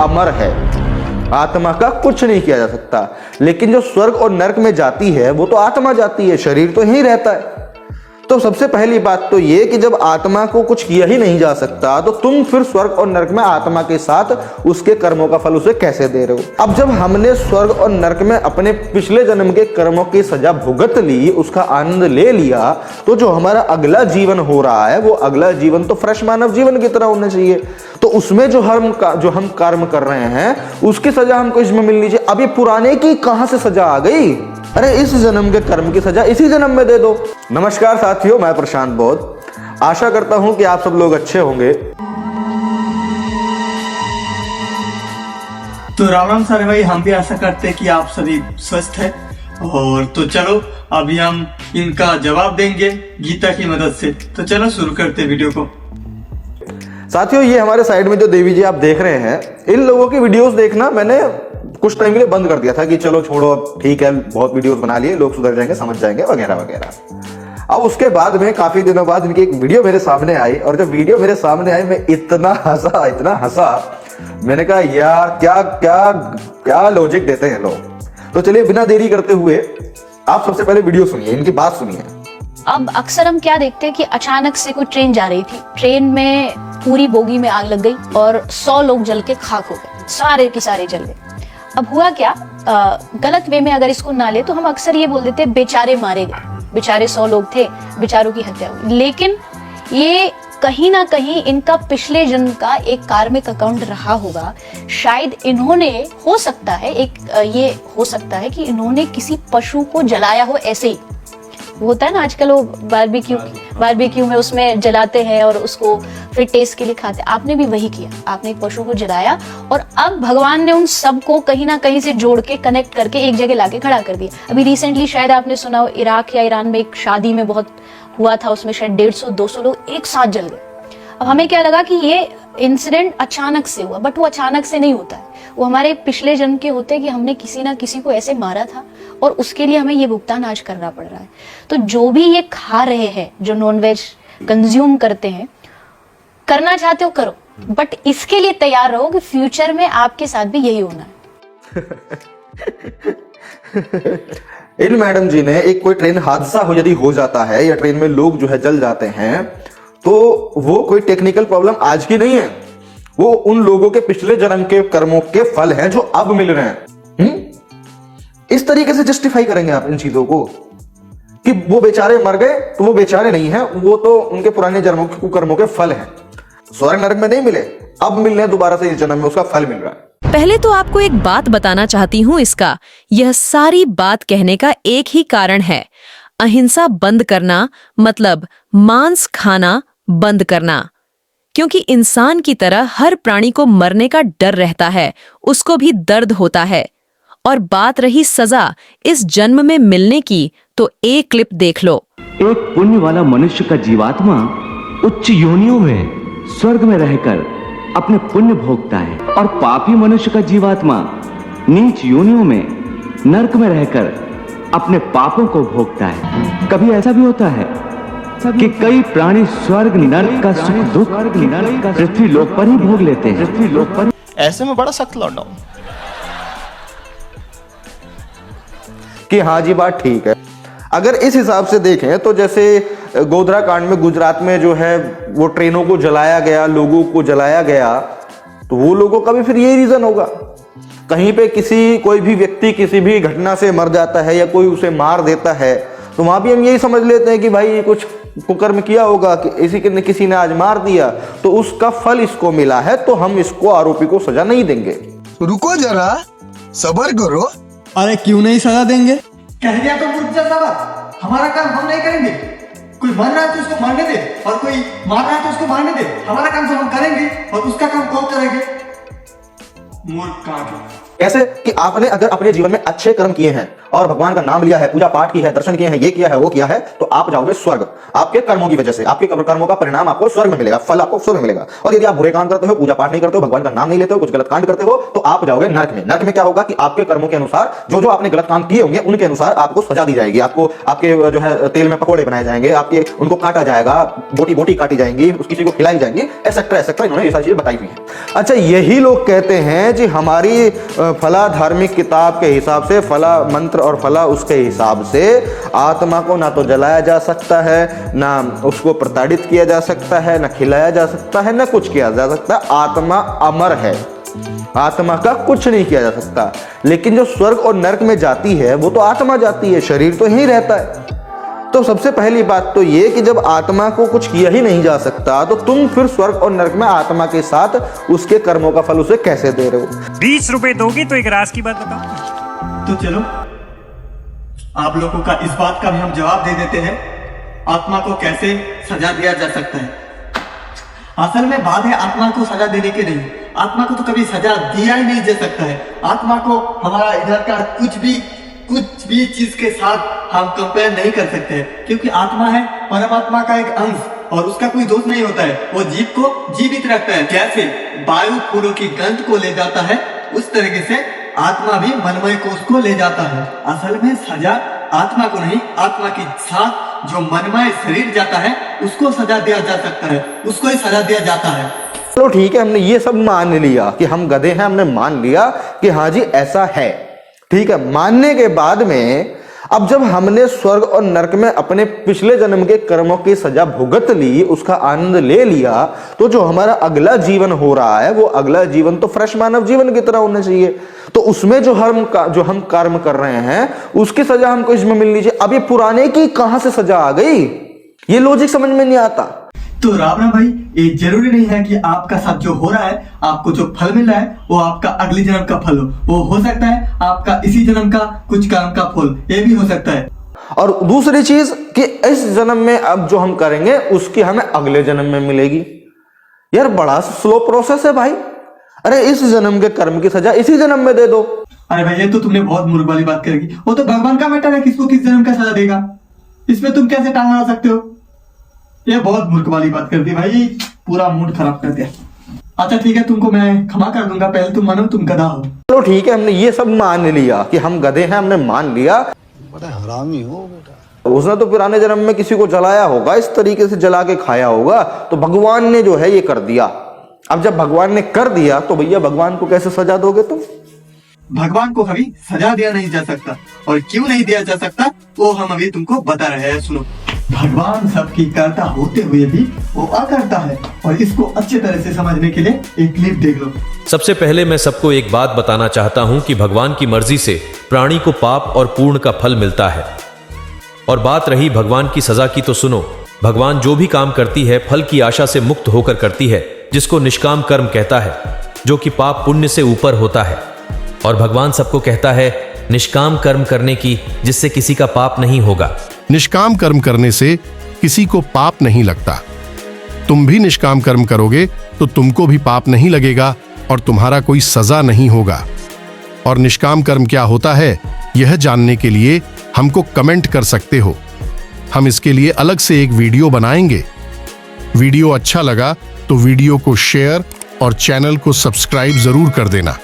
अमर है, आत्मा का कुछ नहीं किया जा सकता। लेकिन जो स्वर्ग और नरक में जाती है वो तो आत्मा जाती है, शरीर तो यहीं रहता है। तो सबसे पहली बात तो ये कि जब आत्मा को कुछ किया ही नहीं जा सकता तो तुम फिर स्वर्ग और नरक में आत्मा के साथ उसके कर्मों का फल उसे कैसे दे रहे हो। अब जब हमने स्वर्ग और नरक में अपने पिछले जन्म के कर्मों की सजा भुगत ली, उसका आनंद ले लिया, तो जो हमारा अगला जीवन हो रहा है वो अगला जीवन तो फ्रेश मानव जीवन की तरह होना चाहिए। तो उसमें जो हम कर्म कर रहे हैं उसकी सजा हमको इसमें मिलनी चाहिए। अब ये पुराने की कहां से सजा आ गई? अरे इस जन्म के कर्म की सजा इसी जन्म में दे दो। नमस्कार साथियों, मैं प्रशांत बौद्ध। आशा करता हूं कि आप सब लोग अच्छे होंगे। तो राम राम सारे भाई, हम भी आशा करते हैं कि आप सभी स्वस्थ हैं। और तो चलो अभी हम इनका जवाब देंगे गीता की मदद से। तो चलो शुरू करते वीडियो को। साथियों, ये हमारे साइड में जो देवी जी आप देख रहे हैं, इन लोगों की वीडियोस देखना मैंने कुछ टाइम के लिए बंद कर दिया था कि चलो छोड़ो, अब ठीक है, बहुत वीडियोस बना लिए, लोग सुधर जाएंगे, समझ जाएंगे वगैरह वगैरह। अब उसके बाद में काफी दिनों बाद इनकी एक वीडियो मेरे सामने आई, और जब वीडियो मेरे सामने आई मैं इतना हंसा, मैंने कहा यार क्या क्या क्या लॉजिक देते हैं लोग। तो चलिए बिना देरी करते हुए आप सबसे पहले वीडियो सुनिए, इनकी बात सुनिए। अब अक्सर हम क्या देखते हैं कि अचानक से कोई ट्रेन जा रही थी, ट्रेन में पूरी बोगी में आग लग गई और 100 लोग जल के खाक हो गए, सारे के सारे जल गए। अब हुआ क्या, गलत वे में अगर इसको ना ले तो हम अक्सर ये बोल देते बेचारे मारे गए, बेचारे 100 लोग थे, बेचारों की हत्या हुई। लेकिन ये कहीं ना कहीं इनका पिछले जन्म का एक कार्मिक अकाउंट रहा होगा। शायद इन्होंने, हो सकता है ये हो सकता है कि इन्होंने किसी पशु को जलाया हो। ऐसे ही होता है ना आजकल, वो बारबेक्यू में उसमें जलाते हैं और उसको फिर टेस्ट के लिए खाते हैं। आपने भी वही किया, आपने एक पशु को जलाया और अब भगवान ने उन सबको कहीं ना कहीं से जोड़ के कनेक्ट करके एक जगह लाके खड़ा कर दिया। अभी रिसेंटली शायद आपने सुना हो, इराक या ईरान में एक शादी में बहुत हुआ था, उसमें शायद 150-200 लोग एक साथ जल गए। अब हमें क्या लगा कि ये इंसिडेंट अचानक से हुआ, बट वो अचानक से नहीं होता है, वो हमारे पिछले जन्म के होते हैं कि हमने किसी ना किसी को ऐसे मारा था और उसके लिए हमें ये भुगतान आज करना पड़ रहा है। तो जो भी ये खा रहे हैं, जो नॉनवेज कंज्यूम करते हैं, करना चाहते हो करो, बट इसके लिए तैयार रहो कि फ्यूचर में आपके साथ भी यही होना है। इन मैडम जी ने एक कोई ट्रेन हादसा हो यदि हो जाता है या ट्रेन में लोग जो है जल जाते हैं, तो वो कोई टेक्निकल प्रॉब्लम आज की नहीं है, वो उन लोगों के पिछले जन्म के कर्मों के फल हैं जो अब मिल रहे हैं। इस तरीके से जस्टिफाई करेंगे आप इन चीजों को कि वो बेचारे मर गए तो वो बेचारे नहीं हैं, वो तो उनके पुराने जन्मों के कुकर्मों के फल हैं, स्वर्ग नरक में नहीं मिले, अब मिल रहे हैं दोबारा से इस जन्म में, उसका फल मिल रहा है। पहले तो आपको एक बात बताना चाहती हूँ, इसका यह सारी बात कहने का एक ही कारण है, अहिंसा बंद करना, मतलब मांस खाना बंद करना। क्योंकि इंसान की तरह हर प्राणी को मरने का डर रहता है, उसको भी दर्द होता है। और बात रही सजा इस जन्म में मिलने की, तो एक क्लिप देख लो। एक पुण्य वाला मनुष्य का जीवात्मा उच्च योनियों में स्वर्ग में रहकर अपने पुण्य भोगता है, और पापी मनुष्य का जीवात्मा नीच योनियों में नरक में रहकर अपने पापों को भोगता है। कभी ऐसा भी होता है कि कई प्राणी स्वर्ग नरक का सुख दुख पृथ्वी लोक पर ही भोग लेते हैं। ऐसे में बड़ा सख्त लौटा हूं कि हाँ जी, बात ठीक है। अगर इस हिसाब से देखें तो जैसे गोधरा कांड में गुजरात में जो है वो ट्रेनों को जलाया गया, लोगों को जलाया गया, तो वो लोगों का भी फिर यही रीजन होगा। कहीं पे कोई भी व्यक्ति किसी भी घटना से मर जाता है या कोई उसे मार देता है, तो वहां भी हम यही समझ लेते हैं कि भाई कुछ कुकर्म किया होगा, कि किसी ने आज मार दिया तो उसका फल इसको मिला है, तो हम इसको आरोपी को सजा नहीं देंगे। रुको जरा, सब्र करो। अरे क्यों नहीं सजा देंगे? कह दिया तो रुक जा साहब, हमारा काम हम नहीं करेंगे। कोई मर रहा है तो उसको मारने दे, और कोई मार रहा है तो उसको मारने दे। हमारा काम तो हम करेंगे और उसका काम कौन करेंगे? मूर्ख कहां के। कैसे कि आपने अगर अपने जीवन में अच्छे कर्म किए हैं और भगवान का नाम लिया है, पूजा पाठ की है, दर्शन किए हैं, ये किया है, वो किया है, तो आप जाओगे स्वर्ग। आपके कर्मों की वजह से, आपके कर्मों का परिणाम आपको स्वर्ग में मिलेगा, फल आपको स्वर्ग में मिलेगा। और यदि आप बुरे काम करते हो, पूजा पाठ नहीं करते हो, भगवान का नाम नहीं लेते हो, कुछ गलत कांड करते हो, तो आप जाओगे नरक में। नरक में क्या होगा कि आपके कर्मों के अनुसार जो आपने गलत काम किए होंगे उनके अनुसार आपको सजा दी जाएगी। आपको आपके जो है तेल में पकोड़े बनाए जाएंगे, आपके उनको काटा जाएगा, बोटी बोटी काटी जाएंगी, किसी को खिलाई जाएंगी, एसेट्रा एसेट्रा, इन्होंने ये सारी चीजें बताई हुई है। अच्छा, यही लोग कहते हैं जी हमारी फला धार्मिक किताब के हिसाब से, फला मंत्र और फला उसके हिसाब से आत्मा को ना तो जलाया जा सकता है, ना उसको प्रताड़ित किया जा सकता है, ना खिलाया जा सकता है, ना कुछ किया जा सकता। आत्मा अमर है, आत्मा का कुछ नहीं किया जा सकता। लेकिन जो स्वर्ग और नरक में जाती है वो तो आत्मा जाती है, शरीर तो यहीं रहता है। तो सबसे पहली बात तो ये कि जब आत्मा को कुछ किया ही नहीं जा सकता, तो तुम फिर स्वर्ग और नरक में आत्मा के साथ उसके कर्मों का फल उसे कैसे दे रहे हो? 20 रुपए दोगी तो एक राज की बात बताओ। तो चलो आप लोगों का इस बात का भी हम जवाब दे देते हैं, आत्मा को कैसे सजा दिया जा सकता है। असल में बात है आत्मा को सजा देने की नहीं, आत्मा को तो कभी सजा दिया ही नहीं जा सकता है। आत्मा को हमारा इधर का कुछ भी चीज के साथ हम कंपेयर नहीं कर सकते हैं, क्योंकि आत्मा है परमात्मा का एक अंश और उसका कोई दोष नहीं होता है। वो जीव को जीवित रखता है। जैसे वायु फूलों की गंध को ले जाता है, उस तरीके से आत्मा भी मनमय कोष को ले जाता है। असल में सजा आत्मा को नहीं, आत्मा के साथ जो मनमय शरीर जाता है उसको सजा दिया जा सकता है, उसको ही सजा दिया जाता है। चलो ठीक है, हमने ये सब मान लिया कि हम गधे हैं, हमने मान लिया कि हाँ जी ऐसा है। ठीक है, मानने के बाद में अब जब हमने स्वर्ग और नरक में अपने पिछले जन्म के कर्मों की सजा भुगत ली, उसका आनंद ले लिया, तो जो हमारा अगला जीवन हो रहा है वो अगला जीवन तो फ्रेश मानव जीवन की तरह होना चाहिए। तो उसमें जो हम कर्म कर रहे हैं उसकी सजा हमको इसमें मिलनी चाहिए। अब ये पुराने की कहां से सजा आ गई, ये लॉजिक समझ में नहीं आता। तो रावणा भाई, ये जरूरी नहीं है कि आपका साथ जो हो रहा है, आपको जो फल मिल रहा है वो आपका अगले जन्म का फल हो सकता है आपका इसी जन्म का कुछ कर्म का फल, ये भी हो सकता है। और दूसरी चीज कि इस जन्म में अब जो हम करेंगे उसकी हमें अगले जन्म में मिलेगी। यार बड़ा स्लो प्रोसेस है भाई। अरे इस जन्म के कर्म की सजा इसी जन्म में दे दो। अरे भाई, ये तो तुमने बहुत मूर्ख वाली बात करेगी। वो तो भगवान का मैटर है किसको किस जन्म का सजा देगा, इसमें तुम कैसे टांग अड़ा सकते हो? ये बहुत मूर्ख वाली बात कर दी भाई, पूरा मूड खराब कर दिया। अच्छा ठीक है, तुमको मैं क्षमा कर दूंगा, पहले तुम मानो तुम गधा हो। चलो ठीक है, हमने ये सब मान लिया कि हम गधे हैं, हमने मान लिया। बड़ा हरामी हो बेटा। उसने तो पुराने जन्म में किसी को जलाया होगा, इस तरीके से जला के खाया होगा, तो भगवान ने जो है ये कर दिया। अब जब भगवान ने कर दिया तो भैया भगवान को कैसे सजा दोगे तुम? भगवान को कभी सजा दिया नहीं जा सकता, और क्यों नहीं दिया जा सकता वो हम अभी तुमको बता रहे हैं। सुनो, भगवान सबकी कर्ता होते हुए भी वो अकर्ता है, और इसको अच्छे तरह से समझने के लिए एक क्लिप देख लो। सबसे पहले मैं सबको एक बात बताना चाहता हूं कि भगवान की मर्जी से प्राणी को पाप और पुण्य का फल मिलता है। और बात रही भगवान की सजा की, तो सुनो, भगवान जो भी काम करती है फल की आशा से मुक्त होकर करती है, जिसको निष्काम कर्म कहता है, जो कि पाप पुण्य से ऊपर होता है। और भगवान सबको कहता है निष्काम कर्म करने की, जिससे किसी का पाप नहीं होगा। निष्काम कर्म करने से किसी को पाप नहीं लगता। तुम भी निष्काम कर्म करोगे तो तुमको भी पाप नहीं लगेगा और तुम्हारा कोई सजा नहीं होगा। और निष्काम कर्म क्या होता है यह जानने के लिए हमको कमेंट कर सकते हो, हम इसके लिए अलग से एक वीडियो बनाएंगे। वीडियो अच्छा लगा तो वीडियो को शेयर और चैनल को सब्सक्राइब जरूर कर देना।